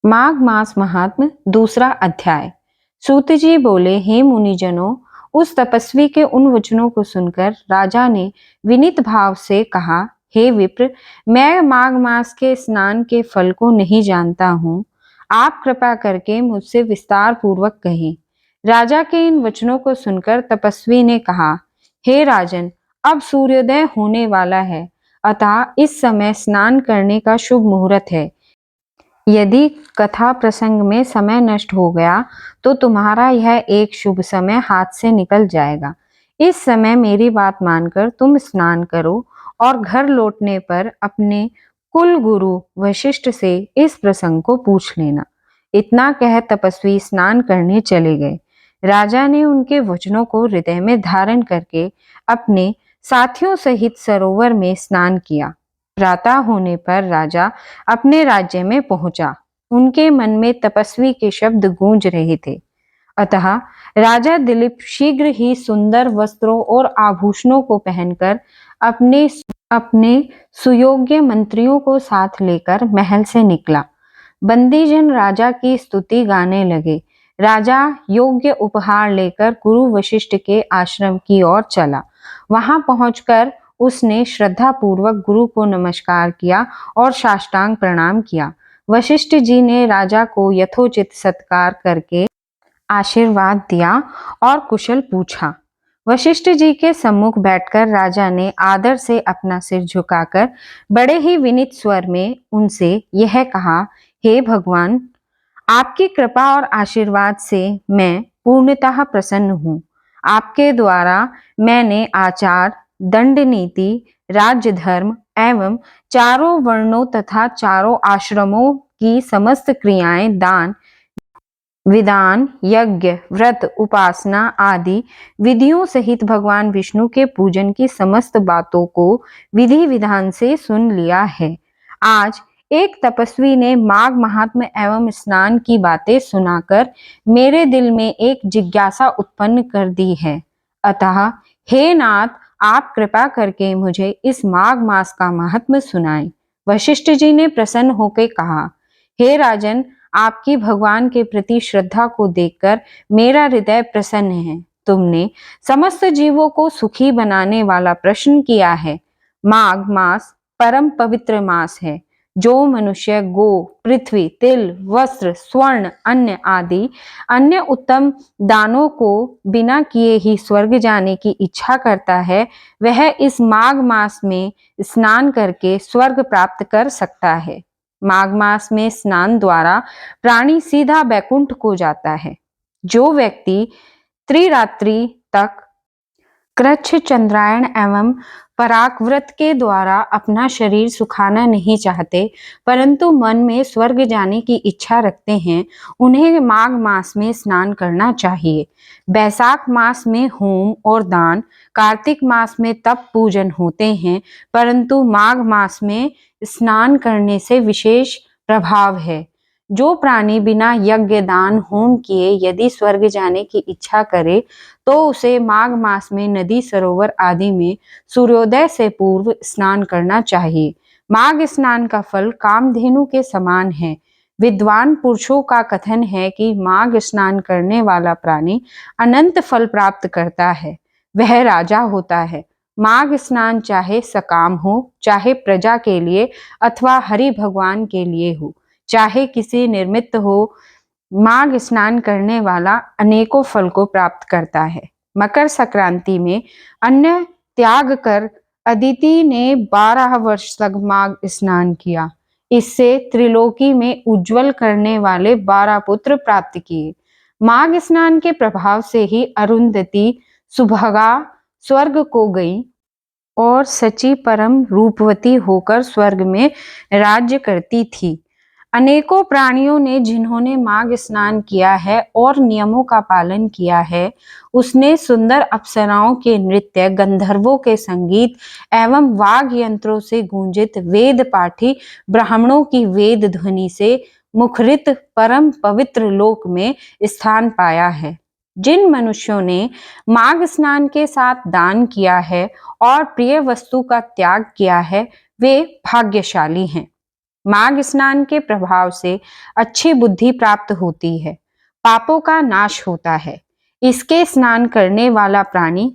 माघ मास महात्म दूसरा अध्याय। सूत जी बोले, हे मुनिजनों, उस तपस्वी के उन वचनों को सुनकर राजा ने विनीत भाव से कहा, हे विप्र, मैं माघ मास के स्नान के फल को नहीं जानता हूँ। आप कृपा करके मुझसे विस्तार पूर्वक कहें। राजा के इन वचनों को सुनकर तपस्वी ने कहा, हे राजन, अब सूर्योदय होने वाला है, अतः इस समय स्नान करने का शुभ मुहूर्त है। यदि कथा प्रसंग में समय नष्ट हो गया तो तुम्हारा यह एक शुभ समय हाथ से निकल जाएगा। इस समय मेरी बात मानकर तुम स्नान करो और घर लौटने पर अपने कुल गुरु वशिष्ठ से इस प्रसंग को पूछ लेना। इतना कह तपस्वी स्नान करने चले गए। राजा ने उनके वचनों को हृदय में धारण करके अपने साथियों सहित सरोवर में स्नान किया। प्रातः होने पर राजा अपने राज्य में पहुंचा। उनके मन में तपस्वी के शब्द गूंज रहे थे। अतः राजा दिलीप शीघ्र ही सुंदर वस्त्रों और आभूषणों को पहनकर अपने अपने सुयोग्य मंत्रियों को साथ लेकर महल से निकला। बंदीजन राजा की स्तुति गाने लगे। राजा योग्य उपहार लेकर गुरु वशिष्ठ के आश्रम की ओर चला। वहां पहुंचकर उसने श्रद्धा पूर्वक गुरु को नमस्कार किया और साष्टांग प्रणाम किया। वशिष्ठ जी ने राजा को यथोचित सत्कार करके आशीर्वाद दिया और कुशल पूछा। वशिष्ठ जी के सम्मुख बैठकर राजा ने आदर से अपना सिर झुकाकर बड़े ही विनीत स्वर में उनसे यह कहा, हे भगवान, आपकी कृपा और आशीर्वाद से मैं पूर्णतः प्रसन्न हूँ। आपके द्वारा मैंने आचार, दंड नीति, राज्य धर्म एवं चारों वर्णों तथा चारों आश्रमों की समस्त क्रियाएं, दान, विधान, यज्ञ, व्रत, उपासना आदि विधियों सहित भगवान विष्णु के पूजन की समस्त बातों को विधि विधान से सुन लिया है। आज एक तपस्वी ने माघ महात्म्य एवं स्नान की बातें सुनाकर मेरे दिल में एक जिज्ञासा उत्पन्न कर दी है। अतः हे नाथ, आप कृपा करके मुझे इस माघ मास का महात्म्य सुनाएं। वशिष्ठ जी ने प्रसन्न होकर कहा, हे राजन, आपकी भगवान के प्रति श्रद्धा को देखकर मेरा हृदय प्रसन्न है। तुमने समस्त जीवों को सुखी बनाने वाला प्रश्न किया है। माघ मास परम पवित्र मास है। जो मनुष्य गो, पृथ्वी, तिल, वस्त्र, स्वर्ण, अन्न आदि अन्य उत्तम दानों को बिना किए ही स्वर्ग जाने की इच्छा करता है, वह इस माघ मास में स्नान करके स्वर्ग प्राप्त कर सकता है। माघ मास में स्नान द्वारा प्राणी सीधा बैकुंठ को जाता है। जो व्यक्ति त्रिरात्रि तक कृच्छ, चंद्रायण एवं पराग व्रत के द्वारा अपना शरीर सुखाना नहीं चाहते, परंतु मन में स्वर्ग जाने की इच्छा रखते हैं, उन्हें माघ मास में स्नान करना चाहिए। बैसाख मास में होम और दान, कार्तिक मास में तप पूजन होते हैं, परंतु माघ मास में स्नान करने से विशेष प्रभाव है। जो प्राणी बिना यज्ञ, दान, होम किए यदि स्वर्ग जाने की इच्छा करे तो उसे माघ मास में नदी, सरोवर आदि में सूर्योदय से पूर्व स्नान करना चाहिए। माघ स्नान का फल कामधेनु के समान है। विद्वान पुरुषों का कथन है कि माघ स्नान करने वाला प्राणी अनंत फल प्राप्त करता है, वह राजा होता है। माघ स्नान चाहे सकाम हो, चाहे प्रजा के लिए अथवा हरि भगवान के लिए हो, चाहे किसी निर्मित हो, माघ स्नान करने वाला अनेकों फल को प्राप्त करता है। मकर संक्रांति में अन्न त्याग कर अदिति ने 12 वर्ष तक माघ स्नान किया। इससे त्रिलोकी में उज्जवल करने वाले 12 पुत्र प्राप्त किए। माघ स्नान के प्रभाव से ही अरुंधति सुभगा स्वर्ग को गई और सची परम रूपवती होकर स्वर्ग में राज्य करती थी। अनेकों प्राणियों ने जिन्होंने माघ स्नान किया है और नियमों का पालन किया है, उसने सुंदर अप्सराओं के नृत्य, गंधर्वों के संगीत एवं वाग यंत्रों से गूंजित वेद पाठी ब्राह्मणों की वेद ध्वनि से मुखरित परम पवित्र लोक में स्थान पाया है। जिन मनुष्यों ने माघ स्नान के साथ दान किया है और प्रिय वस्तु का त्याग किया है, वे भाग्यशाली हैं। माघ स्नान के प्रभाव से अच्छी बुद्धि प्राप्त होती है, पापों का नाश होता है। इसके स्नान करने वाला प्राणी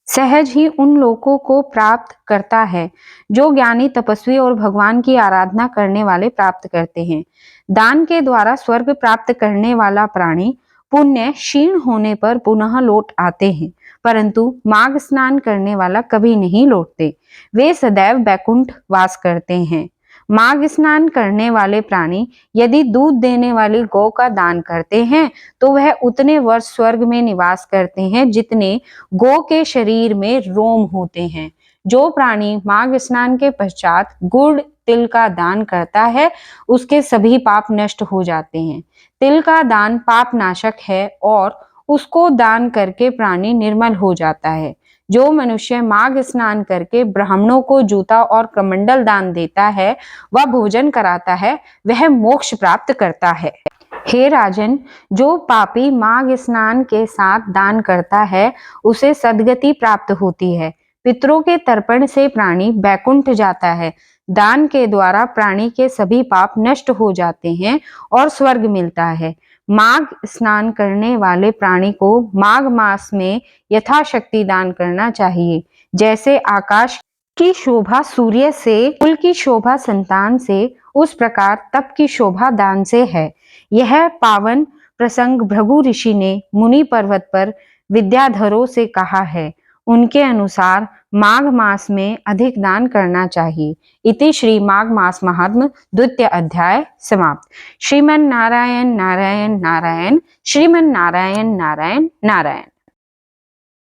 सहज ही उन लोगों को प्राप्त करता है जो ज्ञानी, तपस्वी और भगवान की आराधना करने वाले प्राप्त करते हैं। दान के द्वारा स्वर्ग प्राप्त करने वाला प्राणी पुण्य क्षीण होने पर पुनः लौट आते हैं, परंतु माघ स्नान करने वाला कभी नहीं लौटते। वे सदैव बैकुंठ वास करते हैं। माघ स्नान करने वाले प्राणी यदि दूध देने वाली गौ का दान करते हैं तो वह उतने वर्ष स्वर्ग में निवास करते हैं जितने गौ के शरीर में रोम होते हैं। जो प्राणी माघ स्नान के पश्चात गुड़ तिल का दान करता है उसके सभी पाप नष्ट हो जाते हैं। तिल का दान पाप नाशक है और उसको दान करके प्राणी निर्मल हो जाता है। जो मनुष्य माघ स्नान करके ब्राह्मणों को जूता और कमंडल दान देता है व भोजन कराता है वह मोक्ष प्राप्त करता है। हे राजन, जो पापी माघ स्नान के साथ दान करता है उसे सद्गति प्राप्त होती है। पितरों के तर्पण से प्राणी बैकुंठ जाता है। दान के द्वारा प्राणी के सभी पाप नष्ट हो जाते हैं और स्वर्ग मिलता है। माघ स्नान करने वाले प्राणी को माघ मास में यथाशक्ति दान करना चाहिए। जैसे आकाश की शोभा सूर्य से, कुल की शोभा संतान से, उस प्रकार तप की शोभा दान से है। यह पावन प्रसंग भृगु ऋषि ने मुनि पर्वत पर विद्याधरों से कहा है। उनके अनुसार माघ मास में अधिक दान करना चाहिए। इति श्री माघ मास महात्म्य द्वितीय अध्याय समाप्त। श्रीमन नारायण नारायण नारायण, श्रीमन नारायण नारायण नारायण।